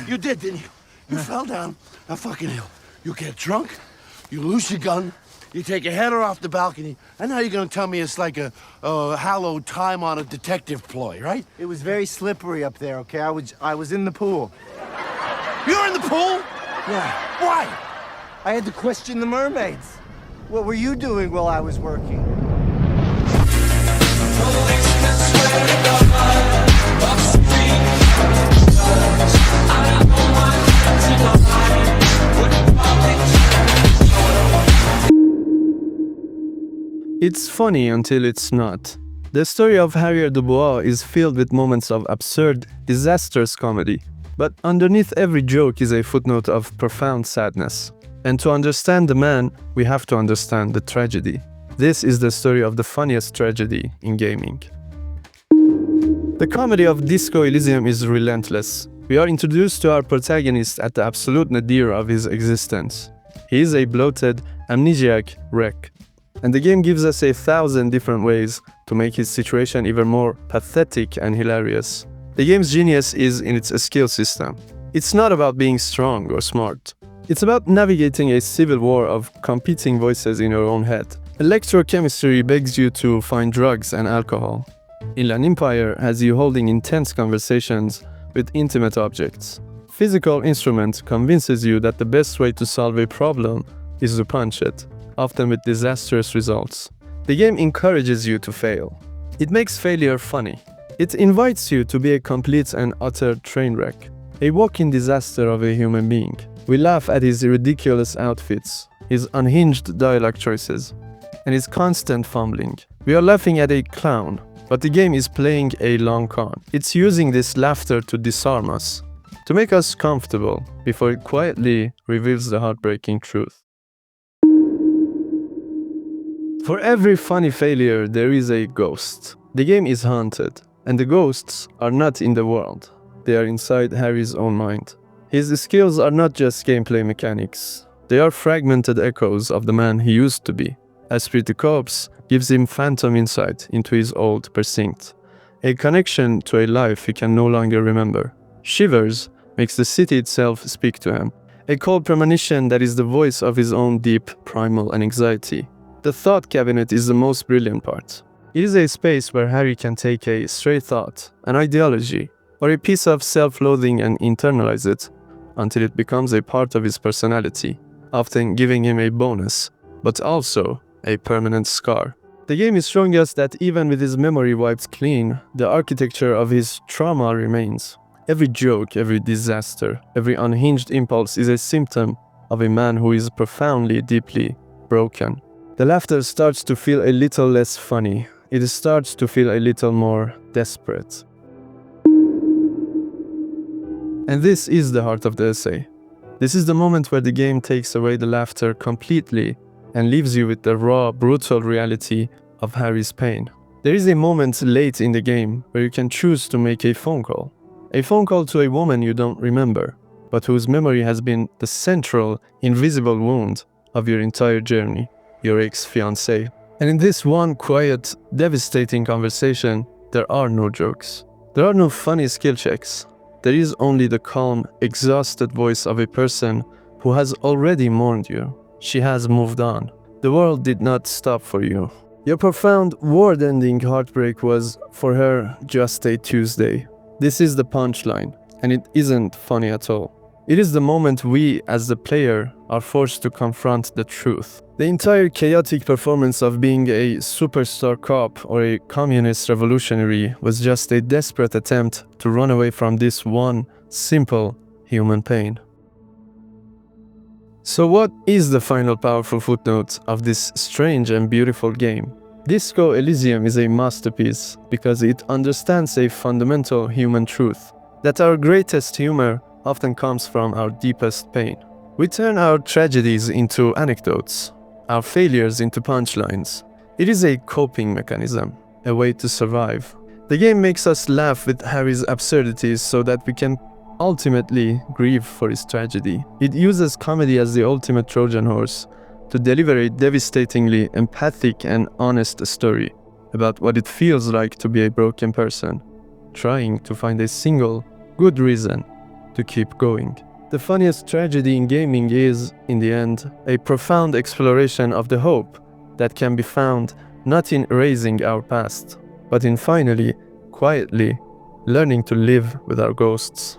You did, didn't you? You fell down a fucking hill. You get drunk, you lose your gun, you take a header off the balcony, and now you're gonna tell me it's like a hallowed time on a detective ploy, right? It was very slippery up there, okay? I was in the pool. You're in the pool? Yeah. Why? I had to question the mermaids. What were you doing while I was working? It's funny until it's not. The story of Harrier Du Bois is filled with moments of absurd, disastrous comedy. But underneath every joke is a footnote of profound sadness. And to understand the man, we have to understand the tragedy. This is the story of the funniest tragedy in gaming. The comedy of Disco Elysium is relentless. We are introduced to our protagonist at the absolute nadir of his existence. He is a bloated, amnesiac wreck. And the game gives us 1,000 different ways to make his situation even more pathetic and hilarious. The game's genius is in its skill system. It's not about being strong or smart. It's about navigating a civil war of competing voices in your own head. Electrochemistry begs you to find drugs and alcohol. Inland Empire has you holding intense conversations with intimate objects. Physical Instrument convinces you that the best way to solve a problem is to punch it, often with disastrous results. The game encourages you to fail. It makes failure funny. It invites you to be a complete and utter train wreck, a walking disaster of a human being. We laugh at his ridiculous outfits, his unhinged dialogue choices, and his constant fumbling. We are laughing at a clown, but the game is playing a long con. It's using this laughter to disarm us, to make us comfortable before it quietly reveals the heartbreaking truth. For every funny failure, there is a ghost. The game is haunted, and the ghosts are not in the world. They are inside Harry's own mind. His skills are not just gameplay mechanics. They are fragmented echoes of the man he used to be. Esprit de Corps gives him phantom insight into his old precinct, a connection to a life he can no longer remember. Shivers makes the city itself speak to him, a cold premonition that is the voice of his own deep primal anxiety. The thought cabinet is the most brilliant part. It is a space where Harry can take a stray thought, an ideology, or a piece of self-loathing and internalize it until it becomes a part of his personality, often giving him a bonus, but also a permanent scar. The game is showing us that even with his memory wiped clean, the architecture of his trauma remains. Every joke, every disaster, every unhinged impulse is a symptom of a man who is profoundly, deeply broken. The laughter starts to feel a little less funny. It starts to feel a little more desperate. And this is the heart of the essay. This is the moment where the game takes away the laughter completely and leaves you with the raw, brutal reality of Harry's pain. There is a moment late in the game where you can choose to make a phone call. A phone call to a woman you don't remember, but whose memory has been the central, invisible wound of your entire journey, your ex-fiancée. And in this one quiet, devastating conversation, there are no jokes. There are no funny skill checks. There is only the calm, exhausted voice of a person who has already mourned you. She has moved on. The world did not stop for you. Your profound, world-ending heartbreak was, for her, just a Tuesday. This is the punchline, and it isn't funny at all. It is the moment we, as the player, are forced to confront the truth. The entire chaotic performance of being a superstar cop or a communist revolutionary was just a desperate attempt to run away from this one simple human pain. So what is the final powerful footnote of this strange and beautiful game? Disco Elysium is a masterpiece because it understands a fundamental human truth, that our greatest humor often comes from our deepest pain. We turn our tragedies into anecdotes, our failures into punchlines. It is a coping mechanism, a way to survive. The game makes us laugh with Harry's absurdities so that we can ultimately grieve for his tragedy. It uses comedy as the ultimate Trojan horse to deliver a devastatingly empathic and honest story about what it feels like to be a broken person, trying to find a single good reason to keep going. The funniest tragedy in gaming is, in the end, a profound exploration of the hope that can be found not in erasing our past, but in finally, quietly, learning to live with our ghosts.